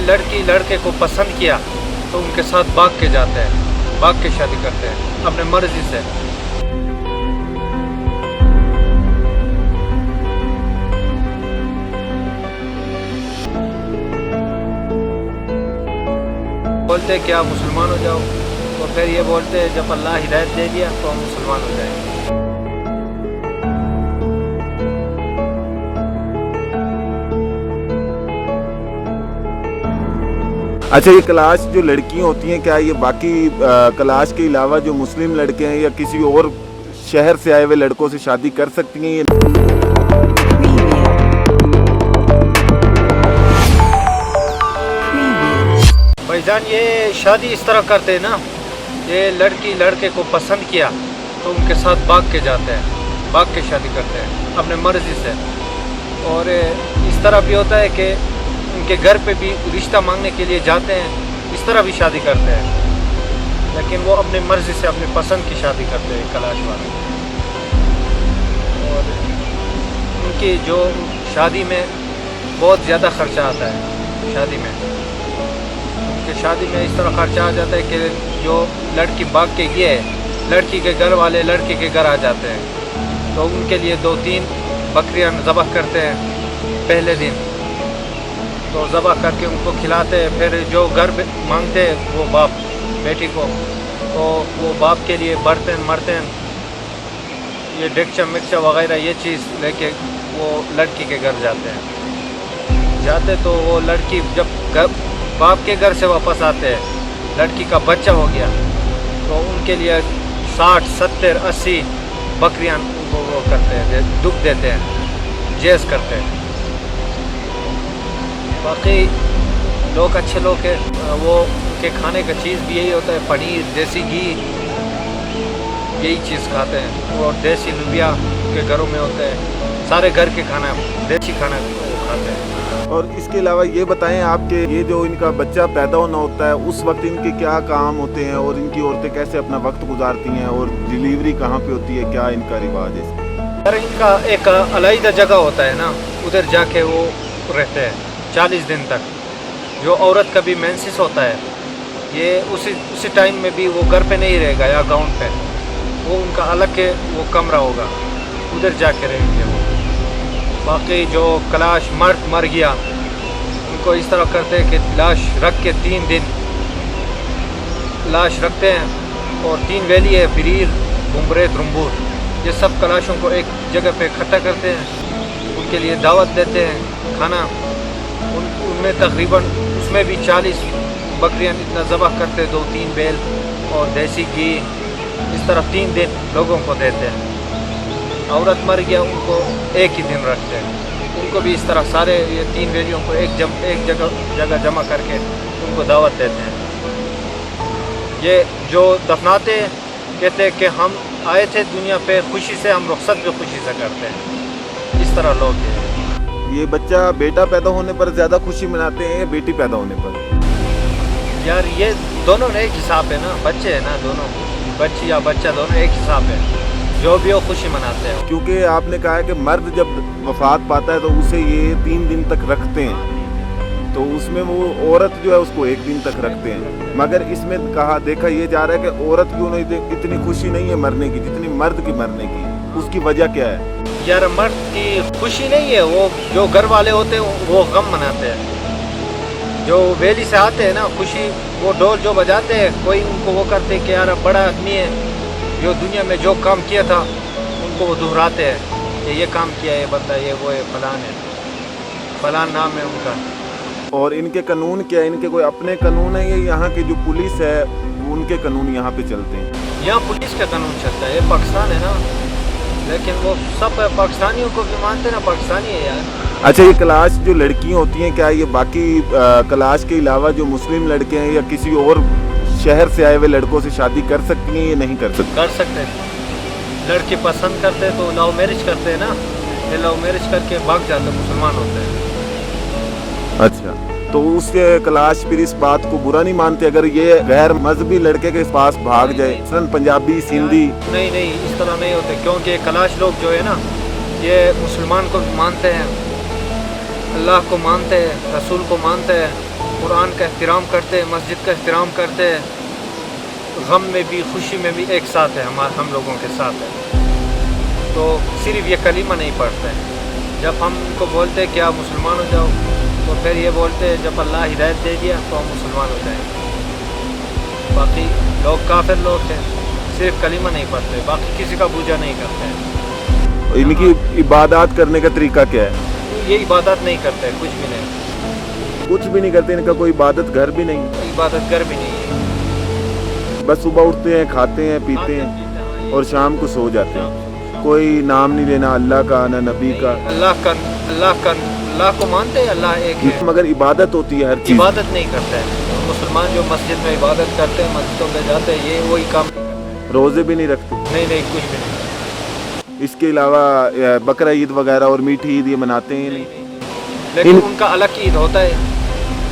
لڑکی لڑکے کو پسند کیا تو ان کے ساتھ بھاگ کے جاتے ہیں، بھاگ کے شادی کرتے ہیں اپنے مرضی سے۔ بولتے کہ آپ مسلمان ہو جاؤ، تو پھر یہ بولتے ہیں جب اللہ ہدایت دے دیا تو ہم مسلمان ہو جائیں گے۔ اچھا، یہ کلاش جو لڑکیاں ہوتی ہیں، کیا یہ باقی کلاش کے علاوہ جو مسلم لڑکے ہیں یا کسی اور شہر سے آئے ہوئے لڑکوں سے شادی کر سکتی ہیں؟ بھائی جان، یہ شادی اس طرح کرتے ہیں نا، یہ لڑکی لڑکے کو پسند کیا تو ان کے ساتھ بھاگ کے جاتے ہیں، بھاگ کے شادی کرتے ہیں اپنے مرضی سے۔ اور اس طرح بھی ہوتا ہے کہ ان کے گھر پہ بھی رشتہ مانگنے کے لیے جاتے ہیں، اس طرح بھی شادی کرتے ہیں، لیکن وہ اپنی مرضی سے اپنی پسند کی شادی کرتے ہیں کلاش والے۔ اور ان کی جو شادی میں بہت زیادہ خرچہ آتا ہے، شادی میں کہ شادی میں اس طرح خرچہ آ جاتا ہے کہ جو لڑکی بھاگ کے گئے، لڑکی کے گھر والے لڑکی کے گھر آ جاتے ہیں تو ان کے لیے 2-3 بکریاں ذبح کرتے ہیں پہلے دن، تو ذبح کر کے ان کو کھلاتے ہیں۔ پھر جو گھر مانگتے ہیں وہ باپ بیٹی کو، تو وہ باپ کے لیے برتن مرتن، یہ ڈکچا مکچا وغیرہ یہ چیز لے کے وہ لڑکی کے گھر جاتے تو وہ لڑکی جب باپ کے گھر سے واپس آتے ہیں، لڑکی کا بچہ ہو گیا تو ان کے لیے 60 70 80 بکریاں ان کو وہ کرتے ہیں، دکھ دیتے ہیں، جیز کرتے ہیں۔ باقی لوگ اچھے لوگ ہیں، وہ ان کے کھانے کا چیز بھی یہی ہوتا ہے، پنیر، دیسی گھی، یہی چیز کھاتے ہیں، اور دیسی لوبیا کے گھروں میں ہوتے ہیں، سارے گھر کے کھانا دیسی کھانا وہ کھاتے ہیں۔ اور اس کے علاوہ یہ بتائیں آپ کہ یہ جو ان کا بچہ پیدا ہونا ہوتا ہے اس وقت ان کے کیا کام ہوتے ہیں، اور ان کی عورتیں کیسے اپنا وقت گزارتی ہیں، اور ڈیلیوری کہاں پہ ہوتی ہے، کیا ان کا رواج ہے؟ سر، ان کا ایک علیحدہ جگہ ہوتا ہے نا، ادھر جا کے وہ رہتے ہیں 40 دن تک۔ جو عورت کا بھی مینسس ہوتا ہے، یہ اسی ٹائم میں بھی وہ گھر پہ نہیں رہے گا یا گاؤں پہ، وہ ان کا الگ کے وہ کمرہ ہوگا، ادھر جا کے رہیں گے وہ۔ باقی جو کلاش مرد مر گیا ان کو اس طرح کرتے ہیں کہ لاش رکھ کے 3 دن لاش رکھتے ہیں، اور 3 ویلی ہے، بریر، بمبرے، درمبور، یہ سب کلاشوں کو ایک جگہ پہ اکٹھا کرتے ہیں، ان کے لیے دعوت دیتے ہیں کھانا، ان میں تقریباً اس میں بھی 40 بکریاں اتنا ذبح کرتے، 2-3 بیل اور دیسی گھی، اس طرح 3 دن لوگوں کو دیتے ہیں۔ عورت مر گیا ان کو ایک ہی دن رکھتے ہیں، ان کو بھی اس طرح سارے یہ 3 ویلیوں کو ایک جگہ جمع کر کے ان کو دعوت دیتے ہیں۔ یہ جو دفناتے کہتے ہیں کہ ہم آئے تھے دنیا پہ خوشی سے، ہم رخصت بھی خوشی سے کرتے ہیں، اس طرح لوگ ہیں۔ یہ بچہ بیٹا پیدا ہونے پر زیادہ خوشی مناتے ہیں یا بیٹی پیدا ہونے پر؟ یار یہ دونوں نے ایک حساب ہے نا، بچے ہیں نا دونوں، بچی یا بچہ دونوں ایک حساب ہے، جو بھی ہو خوشی مناتے ہیں۔ کیونکہ آپ نے کہا ہے کہ مرد جب وفات پاتا ہے تو اسے یہ 3 دن تک رکھتے ہیں، تو اس میں وہ عورت جو ہے اس کو 1 دن تک رکھتے ہیں، مگر اس میں دیکھا یہ جا رہا ہے کہ عورت کی انہیں اتنی خوشی نہیں ہے مرنے کی جتنی مرد کی مرنے کی، اس کی وجہ کیا ہے؟ یار مرد کی خوشی نہیں ہے، وہ جو گھر والے ہوتے ہیں وہ غم مناتے ہیں، جو ویلی سے آتے ہیں نا خوشی، وہ ڈول جو بجاتے ہیں، کوئی ان کو وہ کرتے کہ یار بڑا آدمی ہے، جو دنیا میں جو کام کیا تھا ان کو وہ دہراتے ہیں کہ یہ کام کیا ہے بندہ، یہ وہ ہے، فلان ہے، فلان نام ہے ان کا۔ اور ان کے قانون کیا ہے؟ ان کے کوئی اپنے قانون ہیں یا یہاں کی جو پولیس ہے وہ ان کے قانون یہاں پہ چلتے ہیں؟ یہاں پولیس کا قانون چلتا ہے، یہ پاکستان ہے نا، لیکن وہ سب پاکستانیوں کو بھی مانتے نا، پاکستانی ہے یار۔ اچھا، یہ کلاش جو لڑکیاں ہوتی ہیں، کیا یہ باقی کلاش کے علاوہ جو مسلم لڑکے ہیں یا کسی اور شہر سے آئے ہوئے لڑکوں سے شادی کر سکتی ہیں یا نہیں کر سکتی؟ کر سکتے ہیں، لڑکی پسند کرتے تو لو میرج کرتے ہیں نا، یہ لو میرج کر کے بھاگ جاتے، مسلمان ہوتے ہیں۔ اچھا، تو اس کے کلاش پھر اس بات کو برا نہیں مانتے اگر یہ غیر مذہبی لڑکے کے پاس بھاگ جائے، مثلاً پنجابی، سندھی؟ نہیں، اس طرح نہیں ہوتے، کیونکہ کلاش لوگ جو ہے نا یہ مسلمان کو مانتے ہیں، اللہ کو مانتے ہیں، رسول کو مانتے ہیں، قرآن کا احترام کرتے ہیں، مسجد کا احترام کرتے ہیں، غم میں بھی خوشی میں بھی ایک ساتھ ہے، ہم لوگوں کے ساتھ ہے. تو صرف یہ کلمہ نہیں پڑھتے ہیں. جب ہم ان کو بولتے ہیں کہ آپ مسلمان ہو جاؤ تو پھر یہ بولتے ہیں جب اللہ ہدایت دے دیا تو ہم مسلمان ہو جائیں گے. باقی لوگ کافر لوگ ہیں، صرف کلمہ نہیں پڑھتے، باقی کسی کا پوجا نہیں کرتے ہیں. ان کی عبادات کرنے کا طریقہ کیا ہے؟ یہ عبادت نہیں کرتے، کچھ بھی نہیں، کچھ بھی نہیں کرتے. ان کا کوئی عبادت گھر بھی نہیں، عبادت گھر بھی نہیں ہے. بس صبح اٹھتے ہیں، کھاتے ہیں، پیتے ہیں اور شام کو سو جاتے ہیں. کوئی نام نہیں لینا اللہ کا نہ نبی کا. اللہ کو مانتے ہیں، اللہ ایک ہے، مگر عبادت ہوتی ہے ہر چیز. عبادت نہیں کرتے ہیں. مسلمان جو مسجد میں عبادت کرتے ہیں، مسجدوں میں جاتے ہیں، یہ وہی کام نہیں کرتے. روزے بھی نہیں رکھتے. نہیں کچھ بھی نہیں. اس کے علاوہ بقرہ عید وغیرہ اور میٹھی عید یہ مناتے ہیں نہیں. لیکن ان کا الگ عید ہوتا ہے،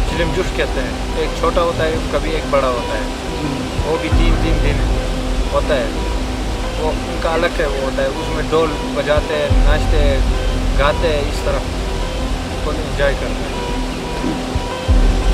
چلم جوش کہتے ہیں. ایک چھوٹا ہوتا ہے، کبھی ایک بڑا ہوتا ہے، وہ بھی 3 دن ہوتا ہے. وہ ان کا الگ ہے، وہ ہوتا ہے. اس میں ڈول بجاتے ہیں، ناچتے ہیں، گاتے ہیں، اس طرح کو انجوائے کرتے ہیں.